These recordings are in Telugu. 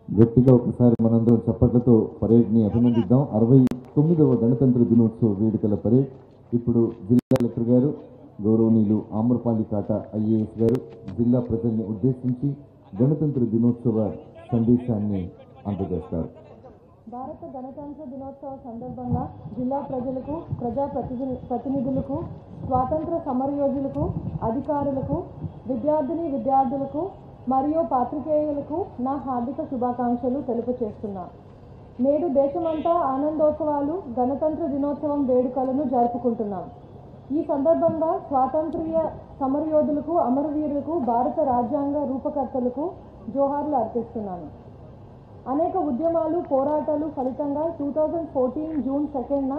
గట్టిగా ఒకసారి మనందరం చప్పట్లతో పరేడ్ని అభినందిద్దాం. 69వ గణతంత్ర దినోత్సవ వేడుకల పరేడ్ ఇప్పుడు జిల్లా కలెక్టర్ గారు గౌరవనీయులు ఆమ్రపాలి కాటా ఐఏఎస్ గారు జిల్లా ప్రజల్ని ఉద్దేశించి గణతంత్ర దినోత్సవ సందేశాన్ని అందజేస్తారు. భారత గణతంత్ర దినోత్సవ సందర్భంగా జిల్లా ప్రజలకు, ప్రజా ప్రతినిధులకు, స్వాతంత్ర సమరయోధులకు, అధికారులకు, విద్యార్థులకు మరియు పాత్రికేయులకు నా హార్దిక శుభాకాంక్షలు తెలుపుచేస్తున్నా. నేడు దేశమంతా ఆనందోత్సవాలు, గణతంత్ర దినోత్సవం వేడుకలను జరుపుకుంటున్నాం. ఈ సందర్భంగా స్వాతంత్ర్య సమరయోధులకు, అమరవీరులకు, భారత రాజ్యాంగ రూపకర్తలకు జోహార్లు అర్పిస్తున్నాను. అనేక ఉద్యమాలు, పోరాటాలు ఫలితంగా 2014 జూన్ 2న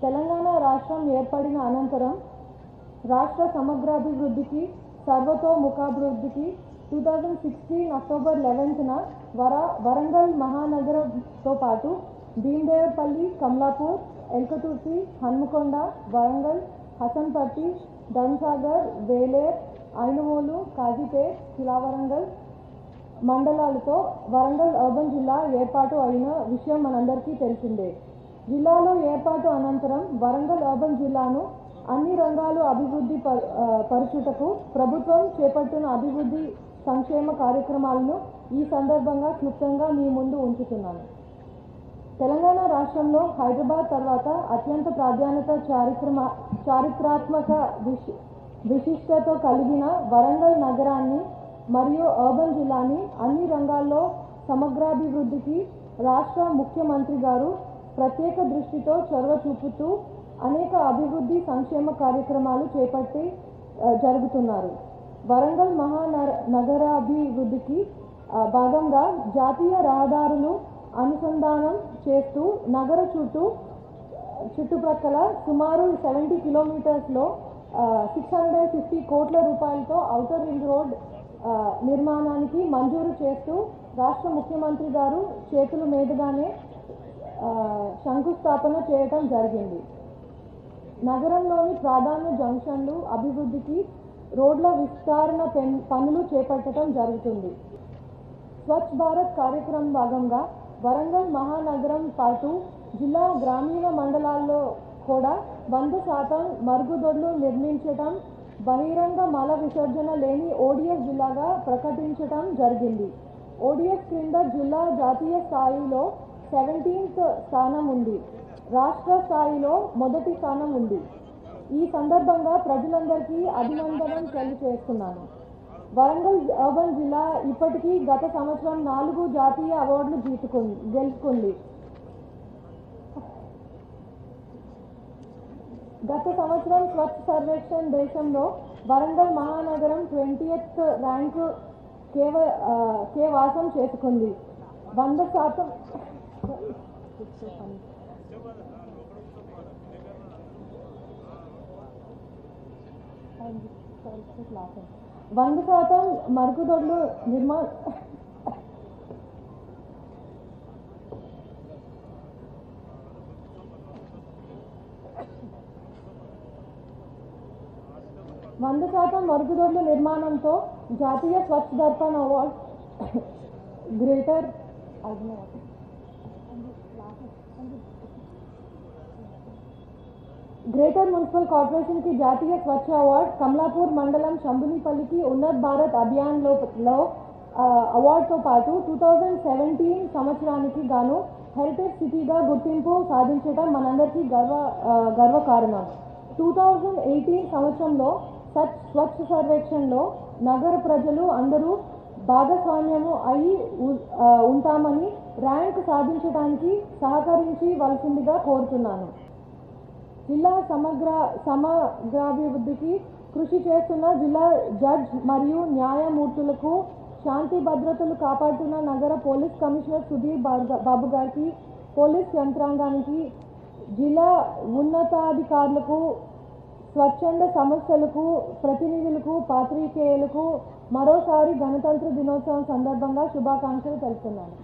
తెలంగాణ రాష్ట్రం ఏర్పడిన అనంతరం రాష్ట్ర సమగ్రాభివృద్ధికి, సర్వతోముఖాభివృద్ధికి 2016 అక్టోబర్ 11న వరంగల్ మహానగరంతో పాటు భీమదేవపల్లి, కమలాపూర్, ఎల్కతుర్తి, హన్మకొండ, వరంగల్, హసన్పర్తి, ధన్సాగర్, వేలేర్, ఐనవోలు, కాజీపేట్, కిలావరంగల్ మండలాలతో వరంగల్ అర్బన్ జిల్లా ఏర్పాటు అయిన విషయం మనందరికీ తెలిసిందే. జిల్లాలో ఏర్పాటు అనంతరం వరంగల్ అర్బన్ జిల్లాను అన్ని రంగాలు అభివృద్ధి పరచుటకు ప్రభుత్వం చేపట్టిన అభివృద్ధి సంక్షేమ కార్యక్రమాలను ఈ సందర్భంగా క్లుప్తంగా మీ ముందు ఉంచుతున్నాను. తెలంగాణ రాష్ట్రంలో హైదరాబాద్ తర్వాత అత్యంత ప్రాధాన్యత చారిత్రాత్మక విశిష్టత కలిగిన వరంగల్ నగరాన్ని మరియు అర్బన్ జిల్లాని అన్ని రంగాల్లో సమగ్రాభివృద్ధికి రాష్ట్ర ముఖ్యమంత్రి గారు ప్రత్యేక దృష్టితో చొరవ చూపుతూ అనేక అభివృద్ధి సంక్షేమ కార్యక్రమాలు చేపట్టి జరుగుతున్నారు. వరంగల్ మహానగరాభివృద్ధికి భాగంగా జాతీయ రహదారులు అనుసంధానం చేస్తూ నగర చుట్టుప్రక్కల సుమారు 70 కిలోమీటర్స్లో 650 కోట్ల రూపాయలతో ఔటర్ రింగ్ రోడ్ నిర్మాణానికి మంజూరు చేస్తూ రాష్ట్ర ముఖ్యమంత్రి గారు చేతుల మీదుగానే శంకుస్థాపన చేయటం జరిగింది. నగరంలోని ప్రాధాన్య జంక్షన్లు అభివృద్ధికి రోడ్ల విస్తరణ పనులు చేపట్టడం జరుగుతుంది. స్వచ్ఛ భారత్ కార్యక్రమం భాగంగా వరంగల్ మహానగరం పాటు జిల్లా గ్రామీణ మండలాల్లో కూడా 100% మరుగుదొడ్లు నిర్మించటం, బహిరంగ మల విసర్జన లేని ఓడిఎఫ్ జిల్లాగా ప్రకటించటం జరిగింది. ఓడిఎఫ్ క్రింద జిల్లా జాతీయ స్థాయిలో 17th స్థానం ఉంది, రాష్ట్ర స్థాయిలో మొదటి స్థానం ఉంది. ఈ సందర్భంగా ప్రజలందరికీ అభినందనం తెలియజేస్తున్నాను. వరంగల్ అర్బన్ జిల్లా ఇప్పటికీ గత సంవత్సరం 4 జాతీయ అవార్డులు గెలుచుకుంది. గత సంవత్సరం స్వచ్ఛ సర్వేక్షణ్ దేశంలో వరంగల్ మహానగరం 20th ర్యాంకు వాసం చేసుకుంది. 100% 100% మరుగుదొడ్లు మరుగుదొడ్ల నిర్మాణంతో జాతీయ Swachh Darpan award, greater municipal corporation కి జాతీయ స్వచ్ఛ అవార్డు, కమలాపూర్ మండలం శంభునిపల్లికి ఉన్నత్ భారత్ అభియాన్లో అవార్డుతో పాటు 2017 సంవత్సరానికి గాను హెరిటేజ్ సిటీగా గుర్తింపు సాధించడం మనందరికీ గర్వకారణం. 2018 సంవత్సరంలో స్వచ్ఛ సర్వేక్షణలో నగర ప్రజలు అందరూ భాగస్వామ్యము అయి ఉంటామని ర్యాంక్ సాధించడానికి సహకరించవలసిందిగా కోరుతున్నాను. జిల్లా సమగ్రాభివృద్ధికి కృషి చేస్తున్న జిల్లా జడ్జ్ మరియు న్యాయమూర్తులకు, శాంతి భద్రతలు కాపాడుతున్న నగర పోలీస్ కమిషనర్ సుధీర్ బాబు గారికి, పోలీస్ యంత్రాంగానికి, జిల్లా ఉన్నతాధికారులకు, స్వచ్ఛంద సంస్థలకు, ప్రతినిధులకు, పాత్రికేయులకు మరోసారి గణతంత్ర దినోత్సవం సందర్భంగా శుభాకాంక్షలు తెలుపుతున్నాను.